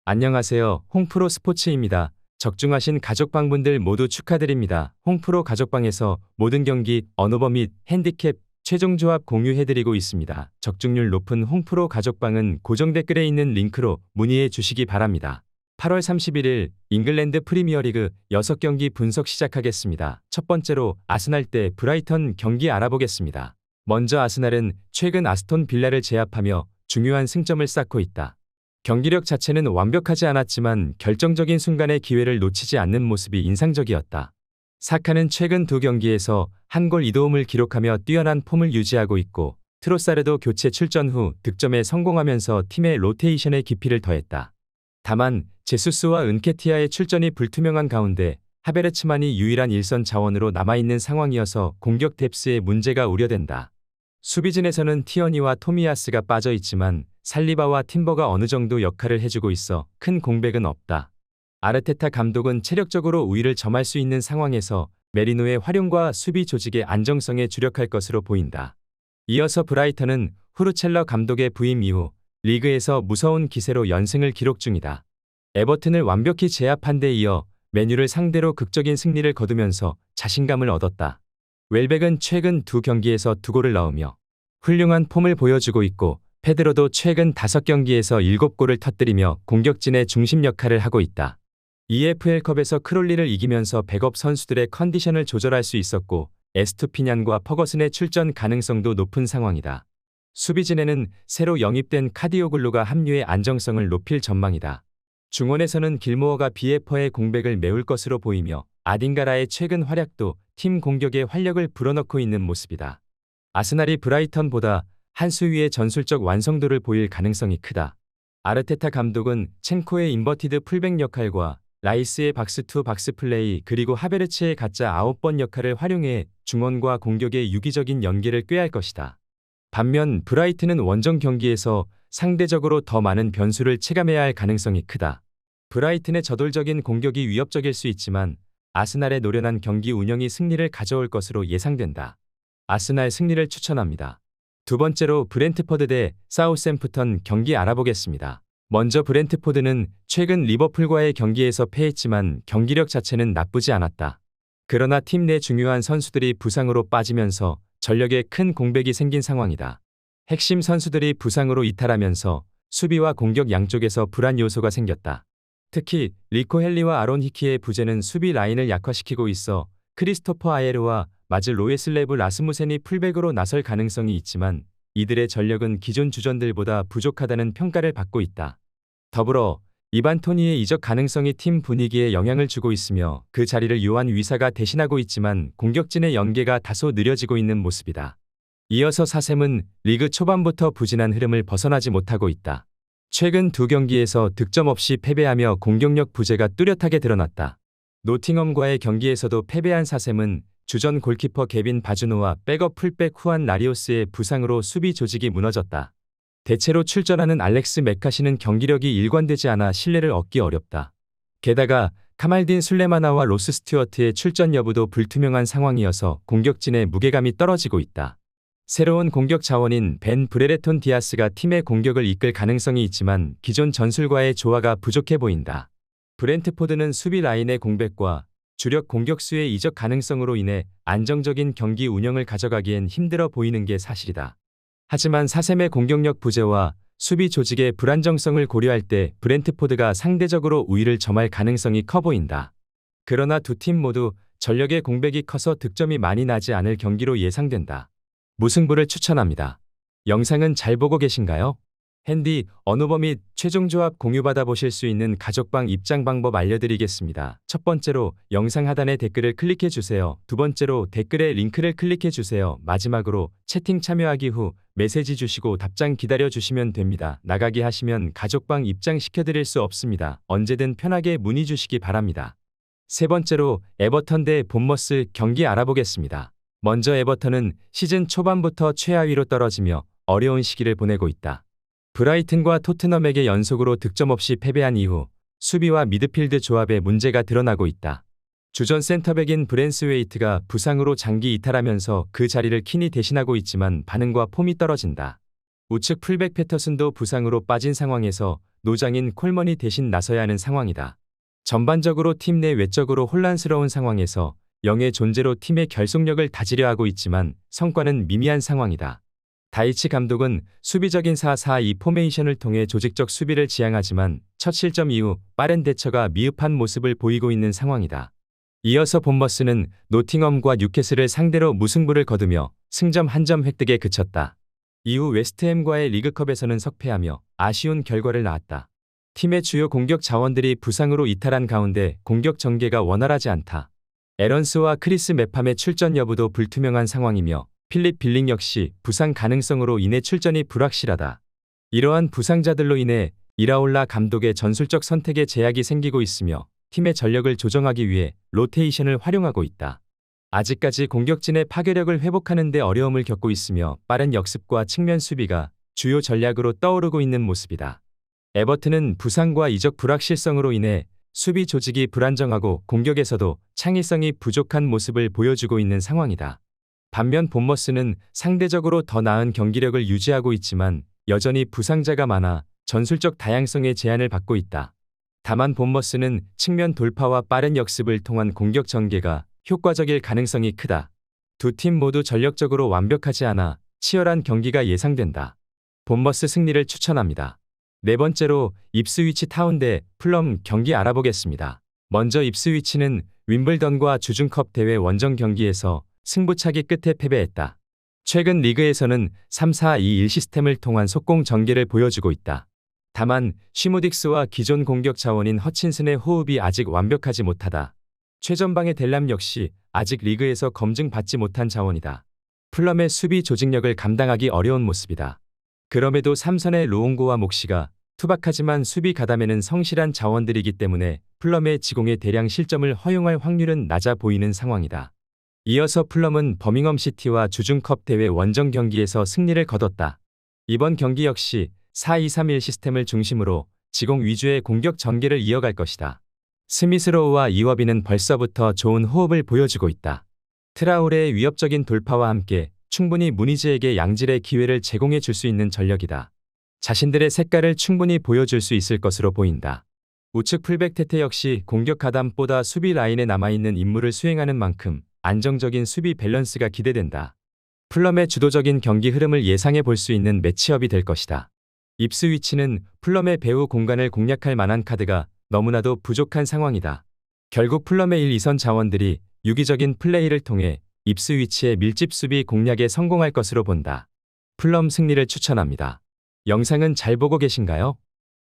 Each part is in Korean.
안녕하세요. 홍프로 스포츠입니다. 적중하신 가족방분들 모두 축하드립니다. 홍프로 가족방에서 모든 경기, 언오버 및 핸디캡, 최종 조합 공유해드리고 있습니다. 적중률 높은 홍프로 가족방은 고정 댓글에 있는 링크로 문의해 주시기 바랍니다. 8월 31일 잉글랜드 프리미어리그 6경기 분석 시작하겠습니다. 첫 번째로 아스날 대 브라이턴 경기 알아보겠습니다. 먼저 아스날은 최근 아스톤 빌라를 제압하며 중요한 승점을 쌓고 있다. 경기력 자체는 완벽하지 않았지만 결정적인 순간의 기회를 놓치지 않는 모습이 인상적이었다. 사카는 최근 두 경기에서 한 골 2도움을 기록하며 뛰어난 폼을 유지하고 있고 트로사르도 교체 출전 후 득점에 성공하면서 팀의 로테이션의 깊이를 더했다. 다만 제수스와 은케티아의 출전이 불투명한 가운데 하베르츠만이 유일한 일선 자원으로 남아있는 상황이어서 공격 뎁스에 문제가 우려된다. 수비진에서는 티어니와 토미야스가 빠져있지만 살리바와 팀버가 어느 정도 역할을 해주고 있어 큰 공백은 없다. 아르테타 감독은 체력적으로 우위를 점할 수 있는 상황에서 메리노의 활용과 수비 조직의 안정성에 주력할 것으로 보인다. 이어서 브라이턴은 후르첼러 감독의 부임 이후 리그에서 무서운 기세로 연승을 기록 중이다. 에버튼을 완벽히 제압한 데 이어 맨유를 상대로 극적인 승리를 거두면서 자신감을 얻었다. 웰백은 최근 두 경기에서 2골을 넣으며 훌륭한 폼을 보여주고 있고 페드로도 최근 5경기에서 7골을 터뜨리며 공격진의 중심 역할을 하고 있다. EFL컵에서 크롤리를 이기면서 백업 선수들의 컨디션을 조절할 수 있었고 에스투피냔과 퍼거슨의 출전 가능성도 높은 상황이다. 수비진에는 새로 영입된 카디오글루가 합류해 안정성을 높일 전망이다. 중원에서는 길모어가 비에퍼의 공백을 메울 것으로 보이며 아딩가라의 최근 활약도 팀 공격에 활력을 불어넣고 있는 모습이다. 아스날이 브라이턴보다 한 수 위의 전술적 완성도를 보일 가능성이 크다. 아르테타 감독은 첸코의 인버티드 풀백 역할과 라이스의 박스2 박스 플레이 그리고 하베르츠의 가짜 9번 역할을 활용해 중원과 공격의 유기적인 연계를 꾀할 것이다. 반면 브라이튼은 원정 경기에서 상대적으로 더 많은 변수를 체감해야 할 가능성이 크다. 브라이튼의 저돌적인 공격이 위협적일 수 있지만 아스날의 노련한 경기 운영이 승리를 가져올 것으로 예상된다. 아스날 승리를 추천합니다. 두 번째로 브렌트퍼드 대 사우샘프턴 경기 알아보겠습니다. 먼저 브렌트포드는 최근 리버풀과의 경기에서 패했지만 경기력 자체는 나쁘지 않았다. 그러나 팀 내 중요한 선수들이 부상으로 빠지면서 전력에 큰 공백이 생긴 상황이다. 핵심 선수들이 부상으로 이탈하면서 수비와 공격 양쪽에서 불안 요소가 생겼다. 특히 리코 헬리와 아론 히키의 부재는 수비 라인을 약화시키고 있어 크리스토퍼 아예르와 마즐 로에슬레브 라스무센이 풀백으로 나설 가능성이 있지만 이들의 전력은 기존 주전들보다 부족하다는 평가를 받고 있다. 더불어 이반 토니의 이적 가능성이 팀 분위기에 영향을 주고 있으며 그 자리를 요한 위사가 대신하고 있지만 공격진의 연계가 다소 느려지고 있는 모습이다. 이어서 사셈은 리그 초반부터 부진한 흐름을 벗어나지 못하고 있다. 최근 두 경기에서 득점 없이 패배하며 공격력 부재가 뚜렷하게 드러났다. 노팅엄과의 경기에서도 패배한 사셈은 주전 골키퍼 개빈 바주노와 백업 풀백 후안 라리오스의 부상으로 수비 조직이 무너졌다. 대체로 출전하는 알렉스 메카시는 경기력이 일관되지 않아 신뢰를 얻기 어렵다. 게다가 카말딘 술레마나와 로스 스튜어트의 출전 여부도 불투명한 상황이어서 공격진의 무게감이 떨어지고 있다. 새로운 공격 자원인 벤 브레레톤 디아스가 팀의 공격을 이끌 가능성이 있지만 기존 전술과의 조화가 부족해 보인다. 브렌트포드는 수비 라인의 공백과 주력 공격수의 이적 가능성으로 인해 안정적인 경기 운영을 가져가기엔 힘들어 보이는 게 사실이다. 하지만 사셈의 공격력 부재와 수비 조직의 불안정성을 고려할 때 브렌트포드가 상대적으로 우위를 점할 가능성이 커 보인다. 그러나 두 팀 모두 전력의 공백이 커서 득점이 많이 나지 않을 경기로 예상된다. 무승부를 추천합니다. 영상은 잘 보고 계신가요? 핸디, 언오버 및 최종 조합 공유받아 보실 수 있는 가족방 입장 방법 알려드리겠습니다. 첫 번째로 영상 하단에 댓글을 클릭해 주세요. 두 번째로 댓글에 링크를 클릭해 주세요. 마지막으로 채팅 참여하기 후 메시지 주시고 답장 기다려 주시면 됩니다. 나가기 하시면 가족방 입장 시켜드릴 수 없습니다. 언제든 편하게 문의 주시기 바랍니다. 세 번째로 에버턴 대 본머스 경기 알아보겠습니다. 먼저 에버턴은 시즌 초반부터 최하위로 떨어지며 어려운 시기를 보내고 있다. 브라이튼과 토트넘에게 연속으로 득점 없이 패배한 이후 수비와 미드필드 조합에 문제가 드러나고 있다. 주전 센터백인 브랜스웨이트가 부상으로 장기 이탈하면서 그 자리를 킨이 대신하고 있지만 반응과 폼이 떨어진다. 우측 풀백 패터슨도 부상으로 빠진 상황에서 노장인 콜먼이 대신 나서야 하는 상황이다. 전반적으로 팀 내 외적으로 혼란스러운 상황에서 영의 존재로 팀의 결속력을 다지려 하고 있지만 성과는 미미한 상황이다. 다이치 감독은 수비적인 4-4-2 포메이션을 통해 조직적 수비를 지향하지만 첫 실점 이후 빠른 대처가 미흡한 모습을 보이고 있는 상황이다. 이어서 본머스는 노팅엄과 뉴캐슬을 상대로 무승부를 거두며 승점 1점 획득에 그쳤다. 이후 웨스트햄과의 리그컵에서는 석패하며 아쉬운 결과를 낳았다. 팀의 주요 공격 자원들이 부상으로 이탈한 가운데 공격 전개가 원활하지 않다. 에런스와 크리스 메팜의 출전 여부도 불투명한 상황이며 필립 빌링 역시 부상 가능성으로 인해 출전이 불확실하다. 이러한 부상자들로 인해 이라올라 감독의 전술적 선택에 제약이 생기고 있으며 팀의 전력을 조정하기 위해 로테이션을 활용하고 있다. 아직까지 공격진의 파괴력을 회복하는 데 어려움을 겪고 있으며 빠른 역습과 측면 수비가 주요 전략으로 떠오르고 있는 모습이다. 에버튼은 부상과 이적 불확실성으로 인해 수비 조직이 불안정하고 공격에서도 창의성이 부족한 모습을 보여주고 있는 상황이다. 반면 본머스는 상대적으로 더 나은 경기력을 유지하고 있지만 여전히 부상자가 많아 전술적 다양성의 제한을 받고 있다. 다만 본머스는 측면 돌파와 빠른 역습을 통한 공격 전개가 효과적일 가능성이 크다. 두 팀 모두 전력적으로 완벽하지 않아 치열한 경기가 예상된다. 본머스 승리를 추천합니다. 네 번째로 입스위치 타운 대 풀럼 경기 알아보겠습니다. 먼저 입스위치는 윈블던과 주중컵 대회 원정 경기에서 승부차기 끝에 패배했다. 최근 리그에서는 3-4-2-1 시스템을 통한 속공 전개를 보여주고 있다. 다만 쉬무딕스와 기존 공격 자원인 허친슨의 호흡이 아직 완벽하지 못하다. 최전방의 델람 역시 아직 리그에서 검증받지 못한 자원이다. 풀럼의 수비 조직력을 감당하기 어려운 모습이다. 그럼에도 3선의 로옹고와 목시가 투박하지만 수비 가담에는 성실한 자원들이기 때문에 풀럼의 지공에 대량 실점을 허용할 확률은 낮아 보이는 상황이다. 이어서 풀럼은 버밍엄 시티와 주중컵 대회 원정 경기에서 승리를 거뒀다. 이번 경기 역시 4-2-3-1 시스템을 중심으로 지공 위주의 공격 전개를 이어갈 것이다. 스미스로우와 이워비는 벌써부터 좋은 호흡을 보여주고 있다. 트라우레의 위협적인 돌파와 함께 충분히 무니즈에게 양질의 기회를 제공해 줄 수 있는 전력이다. 자신들의 색깔을 충분히 보여줄 수 있을 것으로 보인다. 우측 풀백 테테 역시 공격 가담보다 수비 라인에 남아있는 임무를 수행하는 만큼 안정적인 수비 밸런스가 기대된다. 풀럼의 주도적인 경기 흐름을 예상해 볼 수 있는 매치업이 될 것이다. 입스위치는 풀럼의 배후 공간을 공략할 만한 카드가 너무나도 부족한 상황이다. 결국 풀럼의 1, 2선 자원들이 유기적인 플레이를 통해 입스위치의 밀집 수비 공략에 성공할 것으로 본다. 풀럼 승리를 추천합니다. 영상은 잘 보고 계신가요?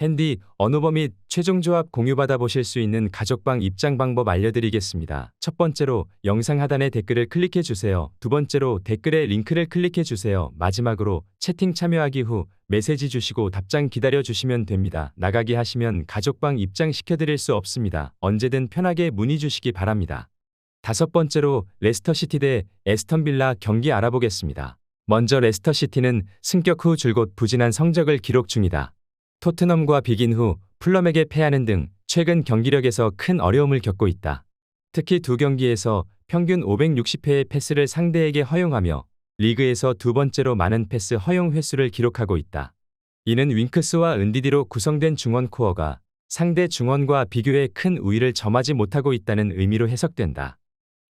핸디, 언어버 및 최종 조합 공유받아 보실 수 있는 가족방 입장 방법 알려드리겠습니다. 첫 번째로 영상 하단에 댓글을 클릭해 주세요. 두 번째로 댓글에 링크를 클릭해 주세요. 마지막으로 채팅 참여하기 후 메시지 주시고 답장 기다려 주시면 됩니다. 나가기 하시면 가족방 입장 시켜드릴 수 없습니다. 언제든 편하게 문의 주시기 바랍니다. 다섯 번째로 레스터시티 대 에스턴빌라 경기 알아보겠습니다. 먼저 레스터시티는 승격 후 줄곧 부진한 성적을 기록 중이다. 토트넘과 비긴 후 풀럼에게 패하는 등 최근 경기력에서 큰 어려움을 겪고 있다. 특히 두 경기에서 평균 560회의 패스를 상대에게 허용하며 리그에서 두 번째로 많은 패스 허용 횟수를 기록하고 있다. 이는 윙크스와 은디디로 구성된 중원 코어가 상대 중원과 비교해 큰 우위를 점하지 못하고 있다는 의미로 해석된다.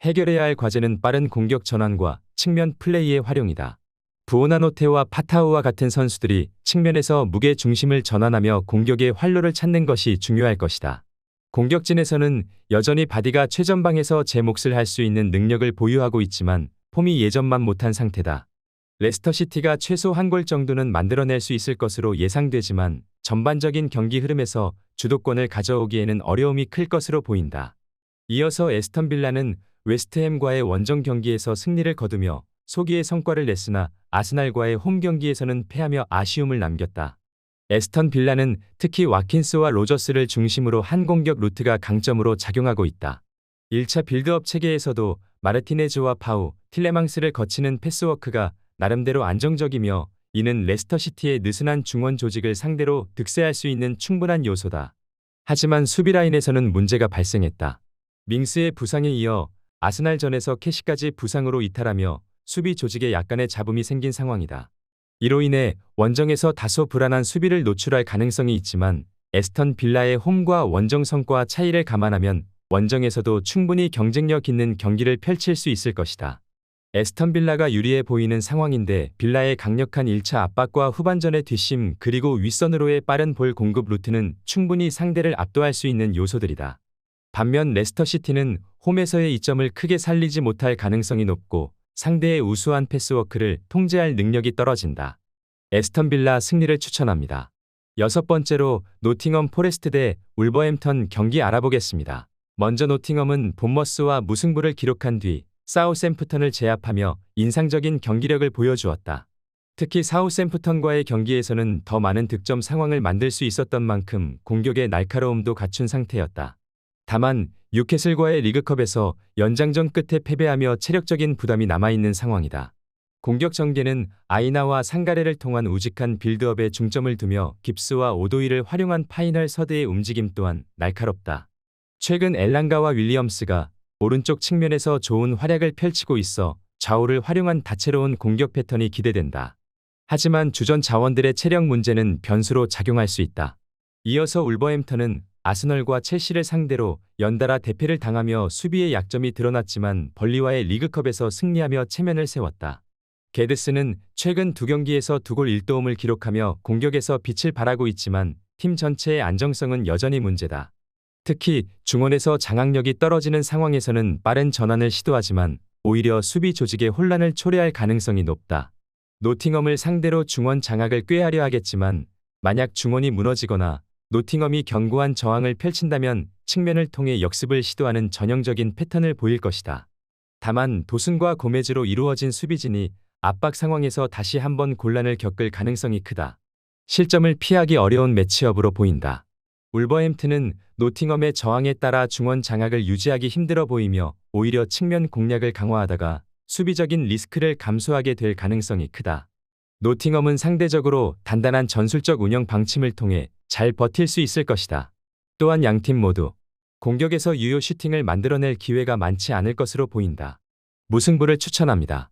해결해야 할 과제는 빠른 공격 전환과 측면 플레이의 활용이다. 부오나노테와 파타우와 같은 선수들이 측면에서 무게 중심을 전환하며 공격의 활로를 찾는 것이 중요할 것이다. 공격진에서는 여전히 바디가 최전방에서 제 몫을 할 수 있는 능력을 보유하고 있지만 폼이 예전만 못한 상태다. 레스터시티가 최소 한 골 정도는 만들어낼 수 있을 것으로 예상되지만 전반적인 경기 흐름에서 주도권을 가져오기에는 어려움이 클 것으로 보인다. 이어서 에스턴 빌라는 웨스트햄과의 원정 경기에서 승리를 거두며 소기의 성과를 냈으나 아스날과의 홈 경기에서는 패하며 아쉬움을 남겼다. 에스턴 빌라는 특히 와킨스와 로저스를 중심으로 한 공격 루트가 강점으로 작용하고 있다. 1차 빌드업 체계에서도 마르티네즈와 파우, 틸레망스를 거치는 패스워크가 나름대로 안정적이며 이는 레스터시티의 느슨한 중원 조직을 상대로 득세할 수 있는 충분한 요소다. 하지만 수비라인에서는 문제가 발생했다. 밍스의 부상에 이어 아스날전에서 캐시까지 부상으로 이탈하며 수비 조직에 약간의 잡음이 생긴 상황이다. 이로 인해 원정에서 다소 불안한 수비를 노출할 가능성이 있지만 에스턴 빌라의 홈과 원정 성과 차이를 감안하면 원정에서도 충분히 경쟁력 있는 경기를 펼칠 수 있을 것이다. 에스턴 빌라가 유리해 보이는 상황인데 빌라의 강력한 1차 압박과 후반전의 뒷심 그리고 윗선으로의 빠른 볼 공급 루트는 충분히 상대를 압도할 수 있는 요소들이다. 반면 레스터시티는 홈에서의 이점을 크게 살리지 못할 가능성이 높고 상대의 우수한 패스워크를 통제할 능력이 떨어진다. 에스턴 빌라 승리를 추천합니다. 여섯 번째로 노팅엄 포레스트 대 울버햄턴 경기 알아보겠습니다. 먼저 노팅엄은 본머스와 무승부를 기록한 뒤 사우샘프턴을 제압하며 인상적인 경기력을 보여주었다. 특히 사우샘프턴과의 경기에서는 더 많은 득점 상황을 만들 수 있었던 만큼 공격의 날카로움도 갖춘 상태였다. 다만 뉴캐슬과의 리그컵에서 연장전 끝에 패배하며 체력적인 부담이 남아있는 상황이다. 공격 전개는 아이나와 상가레를 통한 우직한 빌드업에 중점을 두며 깁스와 오도이를 활용한 파이널 서드의 움직임 또한 날카롭다. 최근 엘랑가와 윌리엄스가 오른쪽 측면에서 좋은 활약을 펼치고 있어 좌우를 활용한 다채로운 공격 패턴이 기대된다. 하지만 주전 자원들의 체력 문제는 변수로 작용할 수 있다. 이어서 울버햄턴은 아스널과 첼시를 상대로 연달아 대패를 당하며 수비의 약점이 드러났지만 벌리와의 리그컵에서 승리하며 체면을 세웠다. 게드스는 최근 두 경기에서 2골 1도움을 기록하며 공격에서 빛을 발하고 있지만 팀 전체의 안정성은 여전히 문제다. 특히 중원에서 장악력이 떨어지는 상황에서는 빠른 전환을 시도하지만 오히려 수비 조직의 혼란을 초래할 가능성이 높다. 노팅엄을 상대로 중원 장악을 꾀하려 하겠지만 만약 중원이 무너지거나 노팅엄이 견고한 저항을 펼친다면 측면을 통해 역습을 시도하는 전형적인 패턴을 보일 것이다. 다만 도슨과 고메즈로 이루어진 수비진이 압박 상황에서 다시 한번 곤란을 겪을 가능성이 크다. 실점을 피하기 어려운 매치업으로 보인다. 울버햄튼은 노팅엄의 저항에 따라 중원 장악을 유지하기 힘들어 보이며 오히려 측면 공략을 강화하다가 수비적인 리스크를 감수하게 될 가능성이 크다. 노팅엄은 상대적으로 단단한 전술적 운영 방침을 통해 잘 버틸 수 있을 것이다. 또한 양팀 모두 공격에서 유효 슈팅을 만들어낼 기회가 많지 않을 것으로 보인다. 무승부를 추천합니다.